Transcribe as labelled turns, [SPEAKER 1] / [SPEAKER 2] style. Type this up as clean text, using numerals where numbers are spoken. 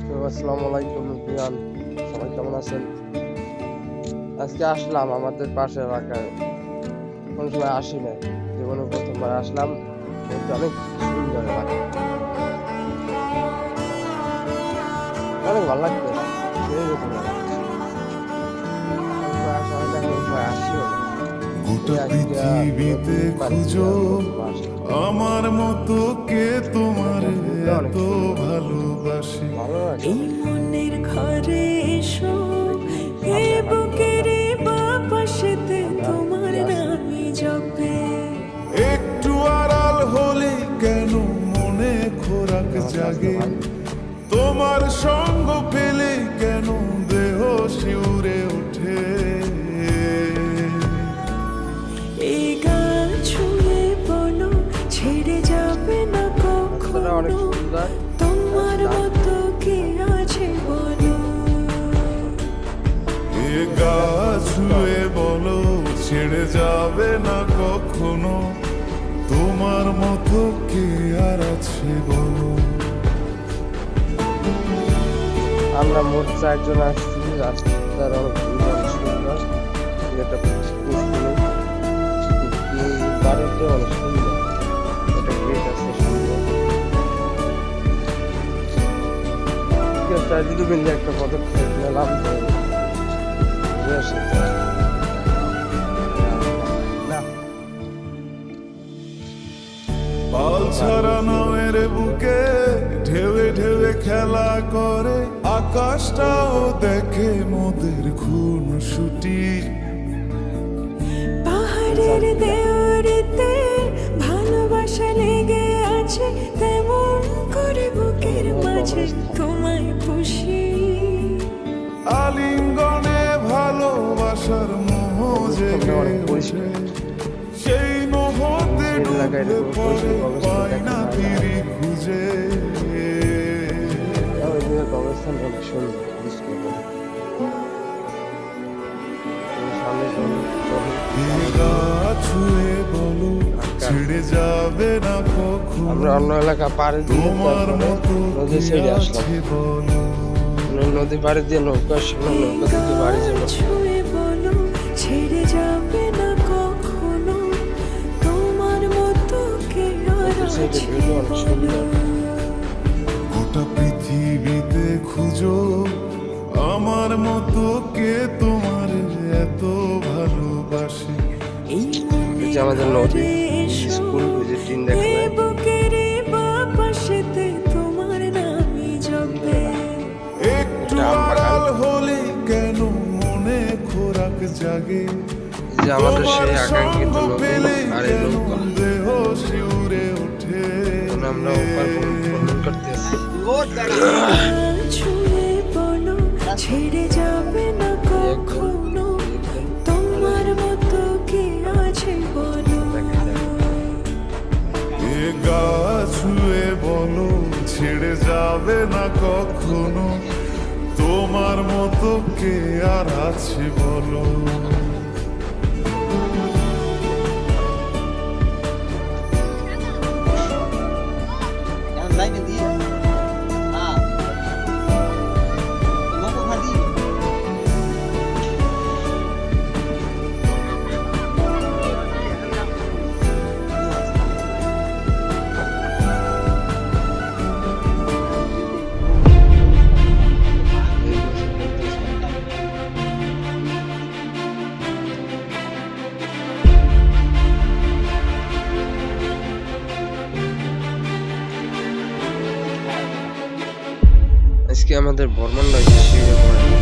[SPEAKER 1] আসসালামু আলাইকুম বিয়ান, সবাই কেমন আছেন? আজকে আসলাম আমাদের পাশের এলাকায়, কোন সময় আসি না, জীবনে প্রথমবার আসলাম। এটা অনেক সুন্দর এলাকা, অনেক ভালো লাগছে।
[SPEAKER 2] গোটা পৃথিবীতে খুঁজো আমার মতো কে তোমার এত ভালোবাসে।
[SPEAKER 3] এই মনের ঘরে এসো, এ বুকের বাপাশেতে তোমার নামই জপে।
[SPEAKER 2] একটু আড়াল হলে কেন মনে খোরাক জাগে, তোমার সঙ্গ পেলে কেন দেহ শিউরে ওঠে।
[SPEAKER 3] এই গান ছুঁয়ে বলো ছেড়ে যাবে না কখনো, তোমার মতো কে আছে বলো।
[SPEAKER 2] এ গাছ ছুঁয়ে বলো ছেড়ে যাবে না কখনো, তোমার মতো কে আর আছে বলো।
[SPEAKER 1] আমরা মোট 4 জন আসছি। রাস্তার অনেক সুন্দর, এটা বাড়িতে অনেক সুন্দর, এটা গেট আছে সুন্দর। যদি মিলে একটা পদক্ষেপ নিলাম
[SPEAKER 2] পাল ছাড়া নামের বুকে ঢেউে ঢেউে খেলা করে, আকাশটাও দেখে মোদের খুন ছুটি।
[SPEAKER 3] পাহাড়ের দেওয়ারিতে ভালোবাসা লেগে আছে, তেমন করে বুকের মাঝে তোমায় পুষি।
[SPEAKER 2] আলিঙ্গনে ভালোবাসার মোহ জেগে ওঠে, সেই মোহতে ডুবে পড়ে পায় না ফিরি খুঁজে।
[SPEAKER 1] অবস্থান অনেক সুন্দর।
[SPEAKER 2] ছুঁয়ে বলো ছেড়ে যাবে না কখনো,
[SPEAKER 1] আমরা অন্য এলাকা পাড়ে দিয়ে
[SPEAKER 2] তোমার মতো
[SPEAKER 1] নদী ছেড়ে আসলাম।
[SPEAKER 2] বলো।
[SPEAKER 1] নদী পাড়ে দিয়ে নৌকার সামনে নৌকা থেকে বাড়ি যাবো।
[SPEAKER 3] ছুঁয়ে বলো ছেড়ে যাবে না কখনো, তোমার মতো কে আর আছে বলো।
[SPEAKER 2] গোটা পৃথিবীতে খুঁজো আমার মতো কে তোমার এত ভালোবাসে।
[SPEAKER 3] এই
[SPEAKER 1] এই যে আমাদের নদী স্কুল ভিজিটিং দেখলাম।
[SPEAKER 3] বুকের বাপাশেতে তোমার নামই জপে।
[SPEAKER 2] একটু আড়াল হলে কেন মনে খোরাক জাগে,
[SPEAKER 1] যে আমাদের সেই আকাঙ্ক্ষিত নদী আর এই নৌকা
[SPEAKER 2] দেহ শিউরে ওঠে।
[SPEAKER 1] আমরা ওপার ভ্রমণ করতেছি।
[SPEAKER 3] ছুঁয়ে বলো ছেড়ে যাবে না কখনো, তোমার মতো কে আছে বলো।
[SPEAKER 2] এ গাছ ছুঁয়ে বলো ছেড়ে যাবে না কখনো, তোমার মতো কে আর আছে বলো।
[SPEAKER 1] আজকে আমাদের ভ্রমণটা শিখে পড়ে